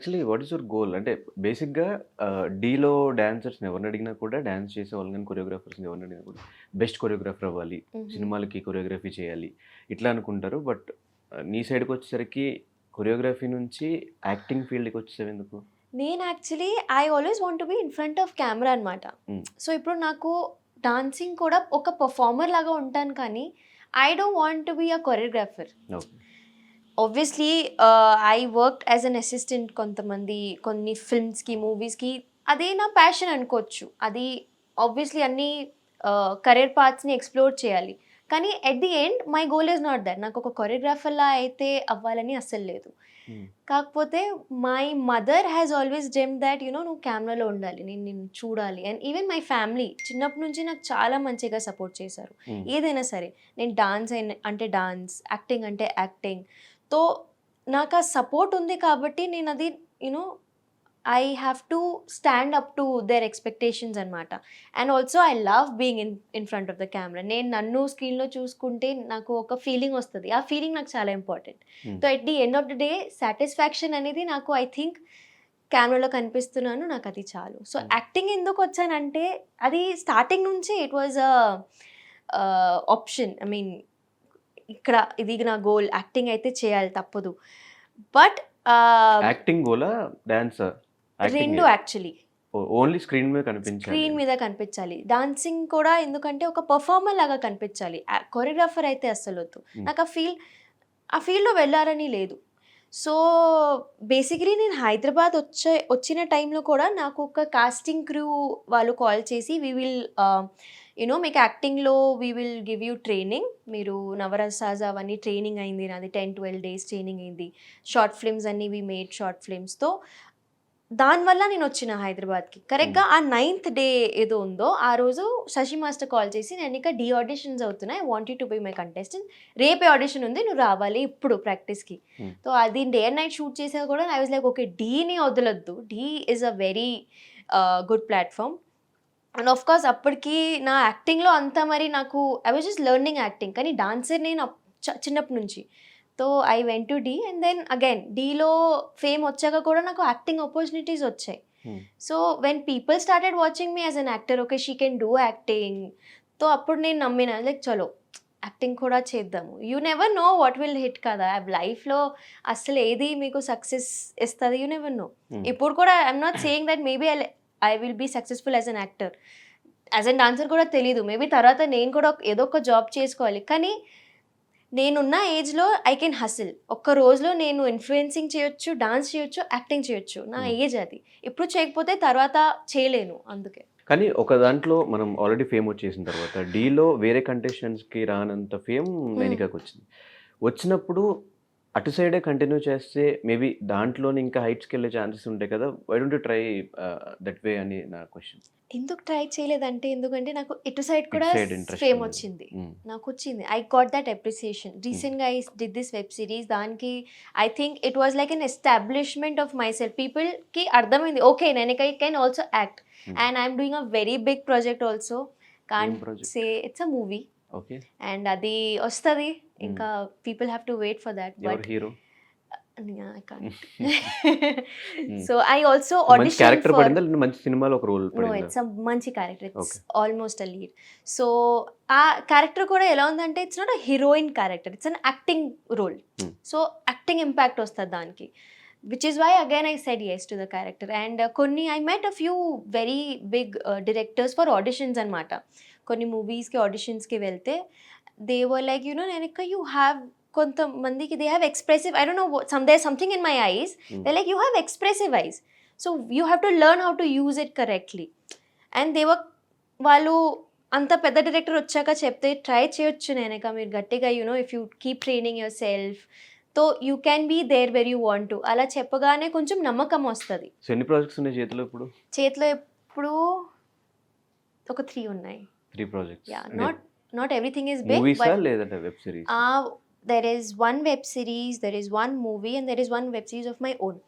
Actually what is your goal? అంటే బేసిక్‌గా డీలో డాన్సర్స్‌ని ఎవరిని అడిగినా కూడా డాన్స్ చేసేవాళ్ళు గాని, కొరియోగ్రాఫర్స్‌ని ఎవరిని అడిగినా కూడా బెస్ట్ కొరియోగ్రాఫర్ అవ్వాలి. హుహు. సినిమాలకి కొరియోగ్రఫీ చేయాలి. ఇట్లా అనుకుంటారు. బట్ నీ సైడ్‌కొచ్చేసరికి కొరియోగ్రఫీ నుంచి యాక్టింగ్ ఫీల్డ్‌కొచ్చేసావెందుకు? నేను actually I always want to be in front of camera అనమాట. హ్మ్. సో, ఇప్పుడు నాకు డాన్సింగ్ కూడా ఒక పెర్ఫార్మర్ లాగా ఉంటాను కానీ, I don't want to be a choreographer. Okay. Obviously I worked as an assistant కొంతమంది కొన్ని ఫిల్మ్స్‌కి, మూవీస్‌కి. అదే నా ప్యాషన్ అనుకోవచ్చు. అది ఆబ్వియస్లీ అన్ని కెరియర్ పాత్స్‌ని ఎక్స్‌ప్లోర్ చేయాలి. కానీ at the end my goal is not that. నాకు ఒక కొరియోగ్రాఫర్‌లా అయితే అవ్వాలని అస్సలు లేదు. హ్మ్. కాకపోతే my mother has always dreamed that నువ్వు కెమెరాలో ఉండాలి. నేను నిన్ను చూడాలి. అండ్ ఈవెన్ మై ఫ్యామిలీ చిన్నప్పటి నుంచి నాకు చాలా మంచిగా సపోర్ట్ చేశారు. హ్మ్. ఏదైనా సరే. నేను డాన్స్ అంటే డాన్స్, యాక్టింగ్ అంటే యాక్టింగ్. తో నాకు ఆ సపోర్ట్ ఉంది కాబట్టి నేనది you know I have to stand up to their expectations అనమాట. And also I love being in front of the camera. నేను నన్ను స్క్రీన్‌లో చూసుకుంటే నాకు ఒక ఫీలింగ్ వస్తది. ఆ ఫీలింగ్ నాకు చాలా ఇంపార్టెంట్. హ్మ్. So, at the end of the day satisfaction అనేది నాకు ఐ థింక్ కెమెరాలో కనిపిస్తున్నాను. నాకది చాలు. సో, హ్మ్. యాక్టింగ్ ఎందుకొచ్చానంటే అది స్టార్టింగ్ నుంచి it was option. I mean ఇక్కడ ఇది నా గోల్. యాక్టింగ్ అయితే చేయాలి తప్పదు. బట్ ఆహ్, యాక్టింగ్ గోలా? డాన్సా? 2 యాక్టింగే. యాక్చువల్లీ. ఓన్లీ స్క్రీన్ మీద కనిపించాలి స్క్రీన్ అని. మీద కనిపించాలి. డాన్సింగ్ కూడా ఎందుకంటే ఒక పెర్ఫార్మర్ లాగా కనిపించాలి. కొరియోగ్రాఫర్ అయితే అస్సలొద్దు. హ్మ్. నాకు ఆ ఫీల్డ్‌లో వెళ్ళాలని లేదు. సో, బేసికలీ నేను హైదరాబాద్ వచ్చిన టైంలో కూడా నాకు ఒక కాస్టింగ్ క్రూ వాళ్ళు కాల్ చేసి వి విల్ మీకు యాక్టింగ్‌లో we will give you training. మీరు నవరసాస్ అవన్నీ ట్రైనింగ్ అయింది నాది 10, 12 డేస్ ట్రైనింగ్ అయింది. షార్ట్ ఫిల్మ్స్ అన్నీ వి మేడ్ షార్ట్ ఫిల్మ్స్‌తో దానివల్ల నేనొచ్చిన హైదరాబాద్‌కి. హ్మ్. కరెక్ట్‌గా ఆ నైన్త్ డే ఏదో ఉందో, ఆ రోజు శశి మాస్టర్ కాల్ చేసి, "నేనింకా డీ ఆడిషన్స్ అవుతున్నాయి. I want you to be my contestant. రేపే ఆడిషన్ ఉంది. నువ్వు రావాలి ఇప్పుడు ప్రాక్టీస్‌కి." హ్మ్. సో, అది డే అండ్ నైట్ షూట్ చేసేది కూడా ఐ వాస్ లైక్, ఓకే. డీని వదలొద్దు. Dhee is a very good platform. And of course అప్పటికి నా యాక్టింగ్‌లో అంత మరి నాకు I was just learning acting. కానీ డాన్సర్ నేను చిన్నప్పటి నుంచి. So, I went to Dhee and then again డీలో ఫేమ్ వచ్చాక కూడా నాకు యాక్టింగ్ ఆపర్చునిటీస్ వచ్చాయి. Hmm. So, when people started watching me as an actor, okay. She can do acting. So, అప్పుడు నేను నమ్మిన లైక్ చలో యాక్టింగ్ కూడా చేద్దాము. You never know what will hit కదా! లైఫ్‌లో అస్సలు ఏది మీకు సక్సెస్ ఇస్తది యూ నెవర్ నో. హ్మ్. ఇప్పుడు కూడా I am not saying that maybe I will be successful as an actor. As an dancer కూడా తెలీదు. మేబీ తర్వాత నేను కూడా ఏదో ఒక జాబ్ చేసుకోవాలి. కానీ నేనున్న ఏజ్‌లో ఐ కెన్ హసిల్. ఒక్క రోజులో నేను ఇన్‌ఫ్లుయెన్సింగ్ చేయొచ్చు, డాన్స్ చేయొచ్చు, యాక్టింగ్ చేయొచ్చు. నా హ్మ్. ఏజ్ అది. ఇప్పుడు చేయకపోతే తర్వాత చేయలేను అందుకే. కానీ ఒక దాంట్లో మనం ఆల్రెడీ ఫేమ్ వచ్చేసిన తర్వాత 'డీలో' వేరే కంటెస్టెంట్స్‌కి రానంత ఫేమ్ హ్మ్. 'నైనికా'కొచ్చింది. వచ్చినప్పుడు అటు సైడే కంటిన్యూ చేస్తే మేబీ దాంట్లోనే ఇంకా హైట్స్‌కెళ్ళే ఛాన్సెస్ ఉంటాయి కదా! Why don't you try that way అని నా క్వెషన్. ఎందుకు ట్రై చేయలేదంటే, ఎందుకంటే నాకు ఇటు సైడ్ ఇటు కూడా సైడ్ ఇంట్రెస్ట్ ఉంది. ఫేమొచ్చింది. హ్మ్. నాకొచ్చింది. I got that appreciation. Hmm. రీసెంట్‌గా I did this web series. దానికి I think it was like an establishment of myself. పీపుల్‌కి అర్థమైంది. Okay. I can also act. Hmm. And I'm doing a very big project also. ఏం can't project? Say it's a movie. Okay. And అది ఒస్తది. Hmm. ఇంకా people have to wait for that. ఎవరు but hero? I can't. Hmm. So, I also so, మంచి auditioned character for పడిందా? లేదంటే మంచి సినిమాలో ఒక రోల్ నో, పడిందా? ఇట్స్ అ మంచి character. It's okay. Almost a lead. So, ఆ క్యారెక్టర్ కూడా ఎలా ఉందంటే it's not a heroine character. It's an acting role. Hmm. So, acting impact వస్తది దానికి. Which is why again I said yes to the character. And కొన్ని I met a few very big directors for auditions అనమాట. కొన్ని మూవీస్‌కి ఆడిషన్స్‌కి వెళ్తే they were like "నెనిక you have" కొంతమందికి they have expressive I don't know there something in my eyes. Hmm. They like "you have expressive eyes. So, you have to learn how to use it correctly." And వాళ్ళు అంత పెద్ద director వచ్చాక చెప్తే try చేయొచ్చు నేనిక మీరు గట్టిగా if you keep training yourself తో you can be there where you want to అలా చెప్పగానే కొంచెం నమ్మకం వస్తది. సో, ఎన్ని ప్రాజెక్ట్స్ ఉన్నాయి చేతిలో ఇప్పుడు? చేతిలో ఎప్పుడు ఒక 3 ఉన్నాయి. 3 ప్రాజెక్ట్స్. యాహ్! అంటే నాట్ ఎవ్రీథింగ్ ఈస్ బిగ్ మూవీసా? బట్ లేదంటే వెబ్ సీరీసా? There is 1 web series, there is 1 movie and there is 1 web series of my own.